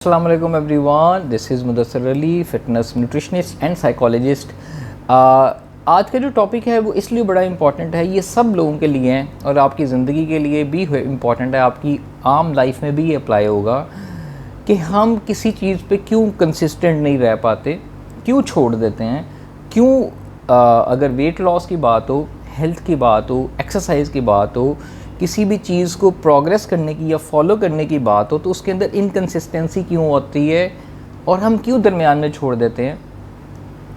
अस्सलाम वालेकुम everyone, this is Mudassir Ali, fitness nutritionist and psychologist. आज का जो टॉपिक है वो इसलिए बड़ा इम्पॉर्टेंट है, ये सब लोगों के लिए हैं और आपकी ज़िंदगी के लिए भी इम्पॉर्टेंट है, आपकी आम लाइफ में भी ये अप्लाई होगा कि हम किसी चीज़ पे क्यों कंसिस्टेंट नहीं रह पाते, क्यों छोड़ देते हैं, क्यों अगर वेट लॉस की बात हो, हेल्थ की बात हो, एक्सरसाइज की बात हो, किसी भी चीज़ को प्रोग्रेस करने की या फॉलो करने की बात हो तो उसके अंदर इनकंसिस्टेंसी क्यों होती है और हम क्यों दरमियान में छोड़ देते हैं।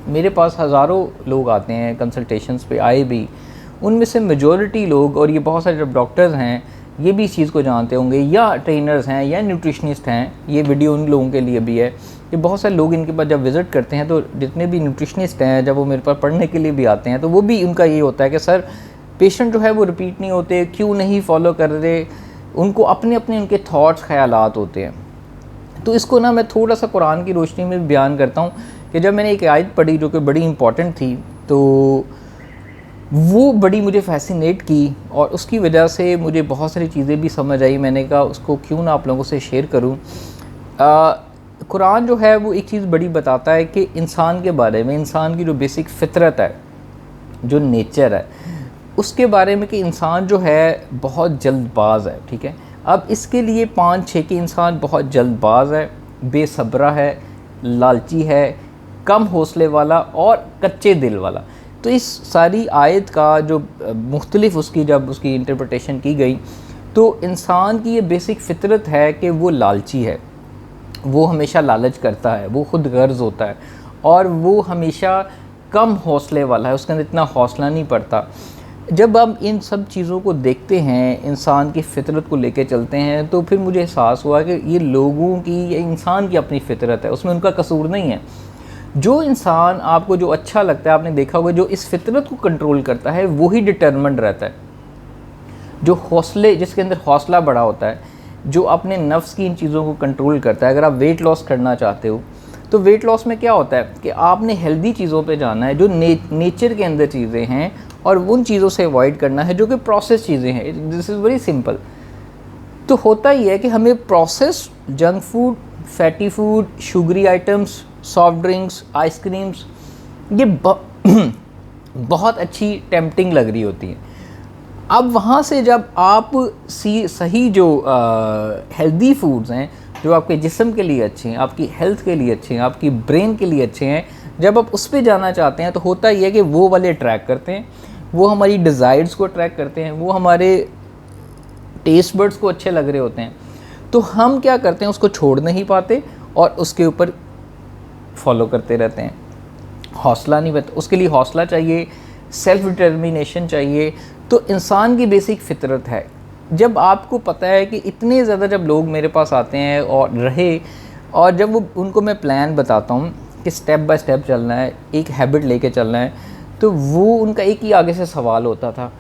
मेरे पास हज़ारों लोग आते हैं कंसल्टेशंस पे, आए भी, उनमें से मेजॉरिटी लोग, और ये बहुत सारे जब डॉक्टर्स हैं ये भी इस चीज़ को जानते होंगे, या ट्रेनर्स हैं या न्यूट्रिशनिस्ट हैं, ये वीडियो उन लोगों के लिए भी है कि बहुत सारे लोग इनके पास जब विज़िट करते हैं तो जितने भी न्यूट्रिशनिस्ट हैं जब वो मेरे पास पढ़ने के लिए भी आते हैं तो वो भी उनका ये होता है कि सर पेशेंट जो है वो रिपीट नहीं होते, क्यों नहीं फॉलो कर रहे, उनको अपने अपने उनके थॉट्स ख्यालात होते हैं। तो इसको ना मैं थोड़ा सा कुरान की रोशनी में बयान करता हूँ कि जब मैंने एक आयत पढ़ी जो कि बड़ी इंपॉर्टेंट थी तो वो बड़ी मुझे फैसिनेट की और उसकी वजह से मुझे बहुत सारी चीज़ें भी समझ आई। मैंने कहा उसको क्यों ना आप लोगों से शेयर करूँ। कुरान जो है वो एक चीज़ बड़ी बताता है कि इंसान के बारे में, इंसान की जो बेसिक फितरत है, जो नेचर है, उसके बारे में कि इंसान जो है बहुत जल्दबाज है। ठीक है, अब इसके लिए 5-6 कि इंसान बहुत जल्दबाज है, बेसब्रा है, लालची है, कम हौसले वाला और कच्चे दिल वाला। तो इस सारी आयत का जो मुख्तलिफ उसकी जब उसकी इंटरप्रिटेशन की गई तो इंसान की ये बेसिक फितरत है कि वो लालची है, वो हमेशा लालच करता है, वो खुद गर्ज होता है और वो हमेशा कम हौसले वाला है, उसके अंदर इतना हौसला नहीं पड़ता। जब हम इन सब चीज़ों को देखते हैं, इंसान की फ़ितरत को लेके चलते हैं, तो फिर मुझे एहसास हुआ कि ये लोगों की, ये इंसान की अपनी फ़ितरत है, उसमें उनका कसूर नहीं है। जो इंसान आपको जो अच्छा लगता है, आपने देखा होगा जो इस फ़ितरत को कंट्रोल करता है वही डिटर्मिन्ड रहता है। जो हौसले, जिसके अंदर हौसला बड़ा होता है, जो अपने नफ्स की इन चीज़ों को कंट्रोल करता है। अगर आप वेट लॉस करना चाहते हो तो वेट लॉस में क्या होता है कि आपने हेल्दी चीज़ों पे जाना है, जो नेचर के अंदर चीज़ें हैं, और उन चीज़ों से अवॉइड करना है जो कि प्रोसेस चीज़ें हैं। This is very simple. तो होता ही है कि हमें process junk food, fatty food, sugary items, soft drinks, ice creams, ये बहुत अच्छी टेम्पटिंग लग रही होती है। अब वहाँ से जब आप सही जो हेल्दी फूड्स हैं, जो आपके जिस्म के लिए अच्छे हैं, आपकी हेल्थ के लिए अच्छे हैं, आपकी ब्रेन के लिए अच्छे हैं, जब आप उस पर जाना चाहते हैं तो होता ही है कि वो वाले ट्रैक करते हैं, वो हमारी डिज़ायर्स को ट्रैक करते हैं, वो हमारे टेस्ट बड्स को अच्छे लग रहे होते हैं। तो हम क्या करते हैं, उसको छोड़ नहीं पाते और उसके ऊपर फॉलो करते रहते हैं। हौसला नहीं बता, उसके लिए हौसला चाहिए, सेल्फ डिटर्मिनेशन चाहिए। तो इंसान की बेसिक फितरत है। जब आपको पता है कि इतने ज़्यादा जब लोग मेरे पास आते हैं और रहे, और जब वो उनको मैं प्लान बताता हूँ कि स्टेप बाय स्टेप चलना है, एक हैबिट लेके चलना है, तो वो उनका एक ही आगे से सवाल होता था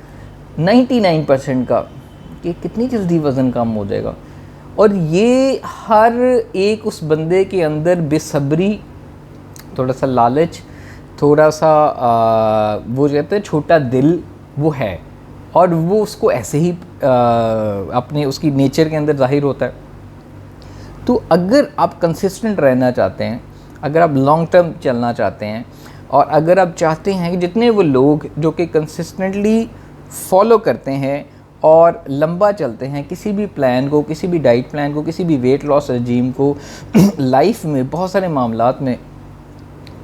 99% का कि कितनी जल्दी वज़न कम हो जाएगा। और ये हर एक उस बंदे के अंदर बेसब्री, थोड़ा सा लालच, थोड़ा सा वो कहते हैं छोटा दिल, वो है, और वो उसको ऐसे ही अपने उसकी नेचर के अंदर ज़ाहिर होता है। तो अगर आप कंसिस्टेंट रहना चाहते हैं, अगर आप लॉन्ग टर्म चलना चाहते हैं, और अगर आप चाहते हैं कि जितने वो लोग जो कि कंसिस्टेंटली फॉलो करते हैं और लंबा चलते हैं किसी भी प्लान को, किसी भी डाइट प्लान को, किसी भी वेट लॉस रजीम को लाइफ में बहुत सारे मामलात में,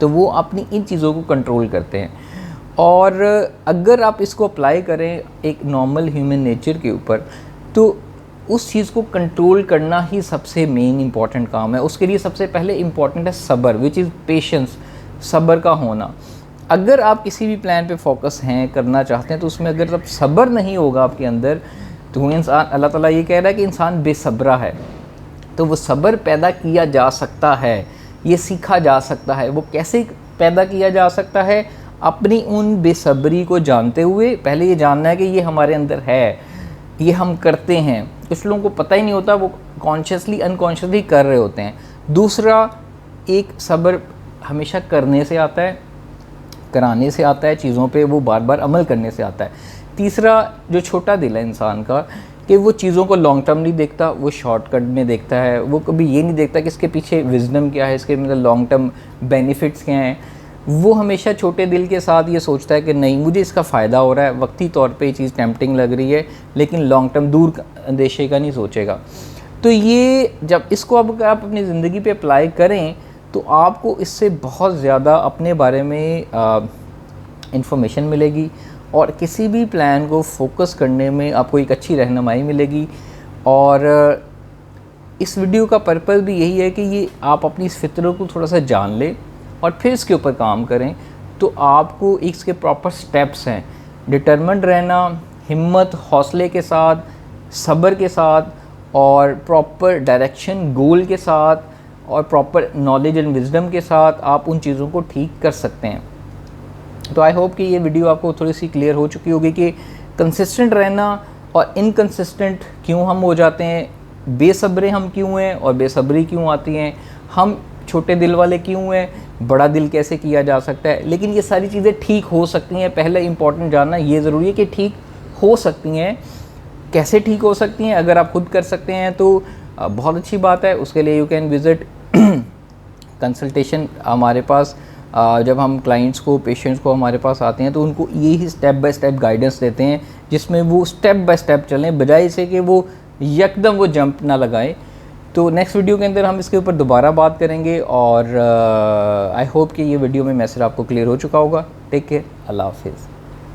तो वो अपनी इन चीज़ों को कंट्रोल करते हैं। और अगर आप इसको अप्लाई करें एक नॉर्मल ह्यूमन नेचर के ऊपर, तो उस चीज़ को कंट्रोल करना ही सबसे मेन इंपॉर्टेंट काम है। उसके लिए सबसे पहले इम्पॉर्टेंट है सब्र, विच इज़ पेशेंस, सब्र का होना। अगर आप किसी भी प्लान पे फोकस हैं, करना चाहते हैं, तो उसमें अगर अब सब्र नहीं होगा आपके अंदर, तो वो इंसान, अल्लाह ताला ये कह रहा है कि इंसान बेसब्रा है। तो वो सब्र पैदा किया जा सकता है, ये सीखा जा सकता है। वो कैसे पैदा किया जा सकता है? अपनी उन बेसब्री को जानते हुए। पहले ये जानना है कि ये हमारे अंदर है, ये हम करते हैं। कुछ लोगों को पता ही नहीं होता, वो कॉन्शियसली अनकॉन्शियसली कर रहे होते हैं। दूसरा, एक सब्र हमेशा करने से आता है, कराने से आता है, चीज़ों पे वो बार बार अमल करने से आता है। तीसरा, जो छोटा दिल है इंसान का, कि वो चीज़ों को लॉन्ग टर्म नहीं देखता, वो शॉर्टकट में देखता है। वो कभी ये नहीं देखता कि इसके पीछे विजडम क्या है, इसके मतलब लॉन्ग टर्म बेनिफिट्स क्या हैं। वो हमेशा छोटे दिल के साथ ये सोचता है कि नहीं, मुझे इसका फ़ायदा हो रहा है, वक्ती तौर पे ये चीज़ टेम्पटिंग लग रही है, लेकिन लॉन्ग टर्म दूर अंदेशे का नहीं सोचेगा। तो ये जब इसको अब आप अपनी ज़िंदगी पे अप्लाई करें तो आपको इससे बहुत ज़्यादा अपने बारे में इंफॉर्मेशन मिलेगी और किसी भी प्लान को फोकस करने में आपको एक अच्छी रहनुमाई मिलेगी। और इस वीडियो का पर्पज़ भी यही है कि ये आप अपनी इस फितरत को थोड़ा सा जान लें और फिर इसके ऊपर काम करें। तो आपको इसके प्रॉपर स्टेप्स हैं, डिटरमिन्ड रहना, हिम्मत हौसले के साथ, सब्र के साथ और प्रॉपर डायरेक्शन गोल के साथ और प्रॉपर नॉलेज एंड विजडम के साथ आप उन चीज़ों को ठीक कर सकते हैं। तो आई होप कि ये वीडियो आपको थोड़ी सी क्लियर हो चुकी होगी कि कंसिस्टेंट रहना और इनकंसिस्टेंट क्यों हम हो जाते हैं, बेसब्रे हम क्यों हैं और बेसब्री क्यों आती हैं, हम छोटे दिल वाले क्यों हैं, बड़ा दिल कैसे किया जा सकता है। लेकिन ये सारी चीज़ें ठीक हो सकती हैं। पहले इम्पॉर्टेंट जानना ये ज़रूरी है कि ठीक हो सकती हैं। कैसे ठीक हो सकती हैं, अगर आप खुद कर सकते हैं तो बहुत अच्छी बात है। उसके लिए यू कैन विज़िट कंसल्टेशन हमारे पास। जब हम क्लाइंट्स को, पेशेंट्स को हमारे पास आते हैं तो उनको यही स्टेप बाय स्टेप गाइडेंस देते हैं जिसमें वो स्टेप बाय स्टेप चलें, बजाय से कि वो यकदम वो जंप ना लगाएं। तो नेक्स्ट वीडियो के अंदर हम इसके ऊपर दोबारा बात करेंगे और आई होप कि ये वीडियो में मैसेज आपको क्लियर हो चुका होगा। टेक केयर, अल्लाह हाफिज़।